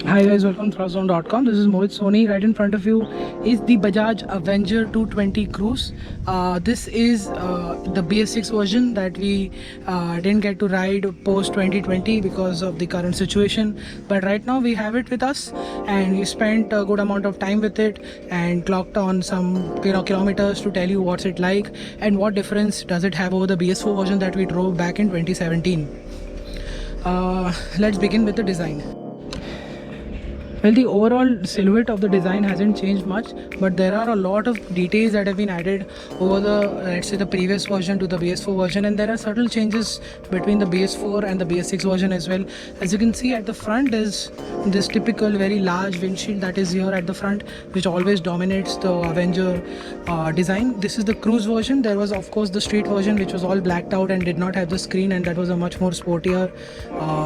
Hi guys, welcome to Throwzone.com. This is Mohit Soni. Right in front of you is the Bajaj Avenger 220 Cruise. This is the BS6 version that we didn't get to ride post 2020 because of the current situation. But right now we have it with us, and we spent a good amount of time with it and clocked on some kilometers to tell you what's it like and what difference does it have over the BS4 version that we drove back in 2017. Let's begin with the design. Well, the overall silhouette of the design hasn't changed much, but there are a lot of details that have been added over the, let's say, the previous version to the BS4 version, and there are subtle changes between the BS4 and the BS6 version as well. As you can see at the front is this typical very large windshield that is here at the front, which always dominates the Avenger design. This is the cruise version. There was of course the street version, which was all blacked out and did not have the screen, and that was a much more sportier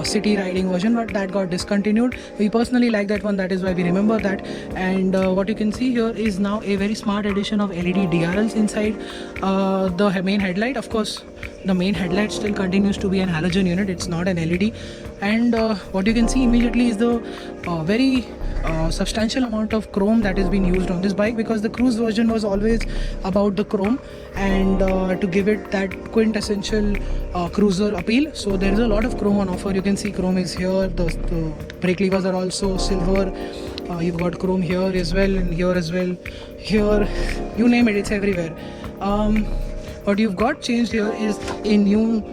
city riding version, but that got discontinued. We personally like that one, that is why we remember that. And what you can see here is now a very smart addition of LED DRLs inside the main headlight. Of course, the main headlight still continues to be an halogen unit, it's not an LED. And what you can see immediately is the very substantial amount of chrome that has been used on this bike, because the cruise version was always about the chrome and to give it that quintessential cruiser appeal. So there is a lot of chrome on offer. You can see chrome is here, the brake levers are also silver. You've got chrome here as well, and here as well, here, you name it, it's everywhere. What you've got changed here is a new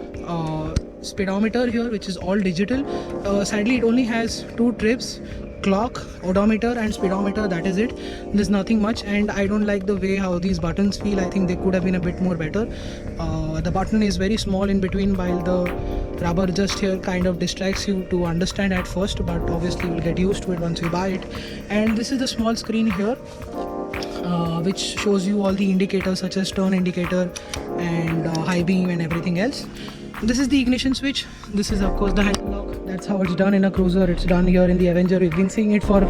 speedometer here, which is all digital. Sadly, it only has two trips: clock, odometer and speedometer. That is it. There's nothing much, and I don't like the way how these buttons feel. I think they could have been a bit more better. The button is very small in between, while the rubber just here kind of distracts you to understand at first, but obviously you'll get used to it once you buy it. And this is the small screen here, which shows you all the indicators such as turn indicator and high beam and everything else. This is the ignition switch. This is of course the handle lock. That's how it's done in a cruiser. It's done here in the Avenger. We've been seeing it for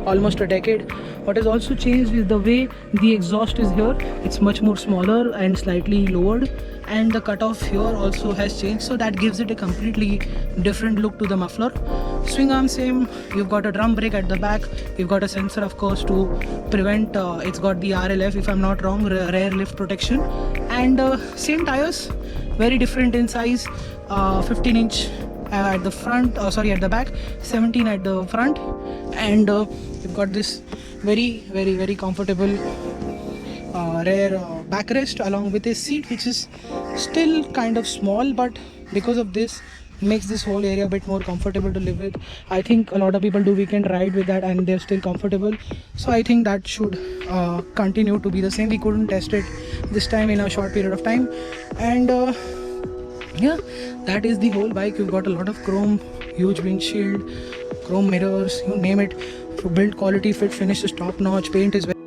almost a decade. What has also changed is the way the exhaust is here. It's much more smaller and slightly lowered, and the cutoff here also has changed, so that gives it a completely different look to the muffler. Swing arm same. You've got a drum brake at the back. You've got a sensor of course to prevent it's got the RLF, if I'm not wrong, rear lift protection. And same tires, very different in size. 15-inch at the front, at the back, 17 at the front. And you've got this very comfortable rear backrest, along with a seat which is still kind of small, but because of this makes this whole area a bit more comfortable to live with. I think a lot of people do weekend ride with that and they're still comfortable, so I think that should continue to be the same. We couldn't test it this time in a short period of time. And yeah, that is the whole bike. You've got a lot of chrome, huge windshield, chrome mirrors, you name it. Build quality, fit finish is top notch, paint is very...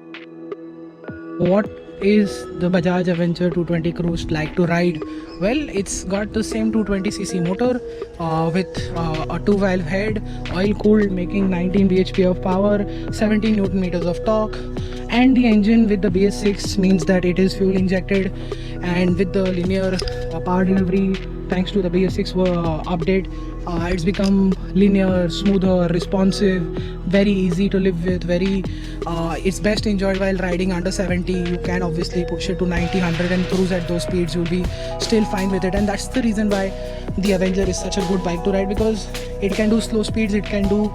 What is the Bajaj Avenger 220 Cruise like to ride? Well, it's got the same 220cc motor with a 2-valve head, oil cooled, making 19 bhp of power, 17 newton meters of torque. And the engine with the BS6 means that it is fuel injected, and with the linear power delivery thanks to the BS6 update, it's become linear, smoother, responsive, very easy to live with, it's best enjoyed while riding under 70. You can obviously push it to 90, 100 and cruise at those speeds. You'll be still fine with it, and that's the reason why the Avenger is such a good bike to ride, because it can do slow speeds, it can do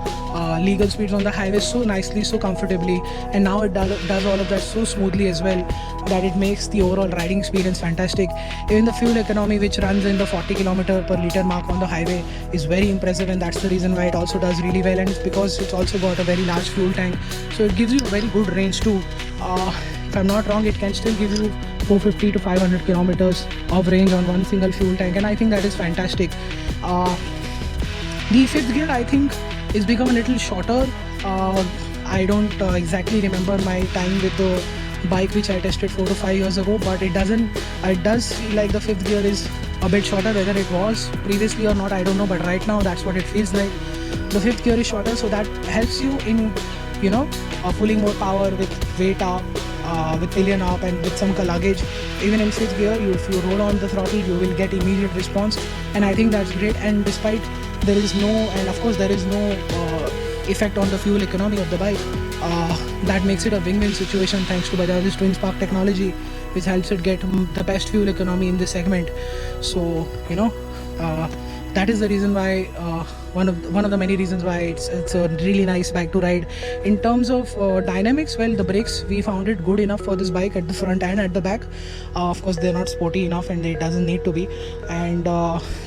legal speeds on the highway so nicely, so comfortably, and now it does all of that so smoothly as well, that it makes the overall riding experience fantastic. Even the fuel economy, which runs in the 40 km per liter mark on the highway, is very impressive, and that's the reason why it also does really well. And it's because it's also got a very large fuel tank, so it gives you a very good range too. If I'm not wrong, it can still give you 450 to 500 kilometers of range on one single fuel tank, and I think that is fantastic. The fifth gear, I think, is become a little shorter. I don't exactly remember my time with the bike which I tested 4 to 5 years ago, but it does feel like the fifth gear is a bit shorter. Whether it was previously or not, I don't know, but right now that's what it feels like. The fifth gear is shorter, so that helps you in pulling more power with weight up, with pillion up, and with some luggage. Even in fifth gear, if you roll on the throttle, you will get immediate response, and I think that's great. And despite there is no effect on the fuel economy of the bike. That makes it a win-win situation thanks to Bajaj's Twin Spark technology, which helps it get the best fuel economy in this segment. So that is the reason why, one of the many reasons why it's a really nice bike to ride. In terms of dynamics, well, the brakes, we found it good enough for this bike at the front and at the back. Of course, they're not sporty enough, and it doesn't need to be. And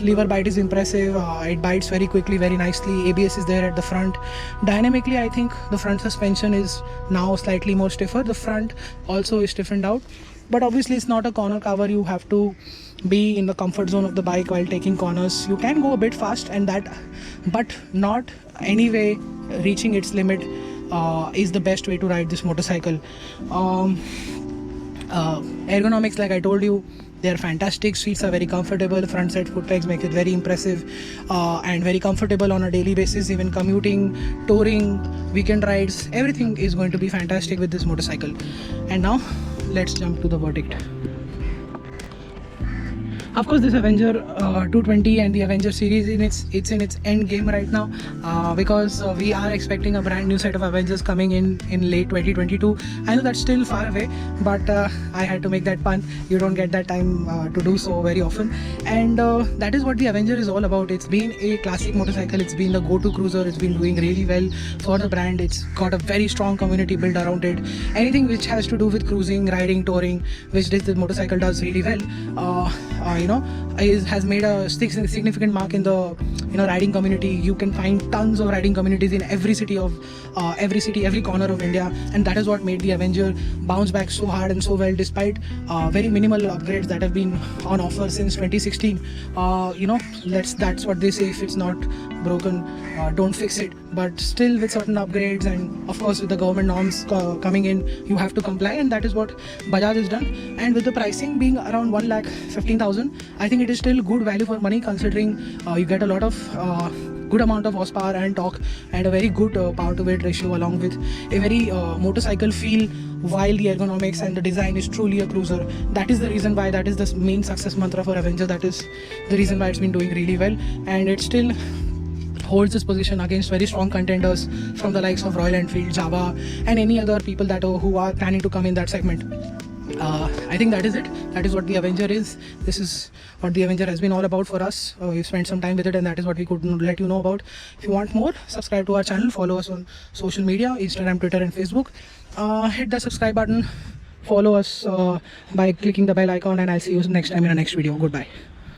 lever bite is impressive. It bites very quickly, very nicely. ABS is there at the front. Dynamically, I think the front suspension is now slightly more stiffer. The front also is stiffened out, but obviously it's not a corner cover. You have to be in the comfort zone of the bike while taking corners. You can go a bit fast, and that, but not anyway reaching its limit is the best way to ride this motorcycle. Ergonomics, like I told you, they're fantastic. Seats are very comfortable. Front set foot pegs make it very impressive and very comfortable on a daily basis. Even commuting, touring, weekend rides, everything is going to be fantastic with this motorcycle. And now let's jump to the verdict. Of course, this Avenger 220 and the Avenger series, it's in its end game right now, because we are expecting a brand new set of Avengers coming in late 2022. I know that's still far away, but I had to make that pun. You don't get that time to do so very often, and that is what the Avenger is all about. It's been a classic motorcycle. It's been the go-to cruiser. It's been doing really well for the brand. It's got a very strong community built around it. Anything which has to do with cruising, riding, touring, which this motorcycle does really well, has made a significant mark in the riding community. You can find tons of riding communities in every city, every corner of India, and that is what made the Avenger bounce back so hard and so well, despite very minimal upgrades that have been on offer since 2016. That's what they say: if it's not broken, don't fix it. But still, with certain upgrades, and of course with the government norms coming in, you have to comply, and that is what Bajaj has done. And with the pricing being around 1,15,000, I think it is still good value for money, considering you get a lot of good amount of horsepower and torque, and a very good power to weight ratio, along with a very motorcycle feel, while the ergonomics and the design is truly a cruiser. That is the reason why, that is the main success mantra for Avenger. That is the reason why it's been doing really well, and it still holds its position against very strong contenders from the likes of Royal Enfield, Java, and any other people who are planning to come in that segment. I think that is it. That is what the Avenger is. This is what the Avenger has been all about for us. We've spent some time with it, and that is what we could let you know about. If you want more, subscribe to our channel, follow us on social media, Instagram, Twitter and Facebook. Hit the subscribe button, follow us by clicking the bell icon, and I'll see you next time in our next video. Goodbye.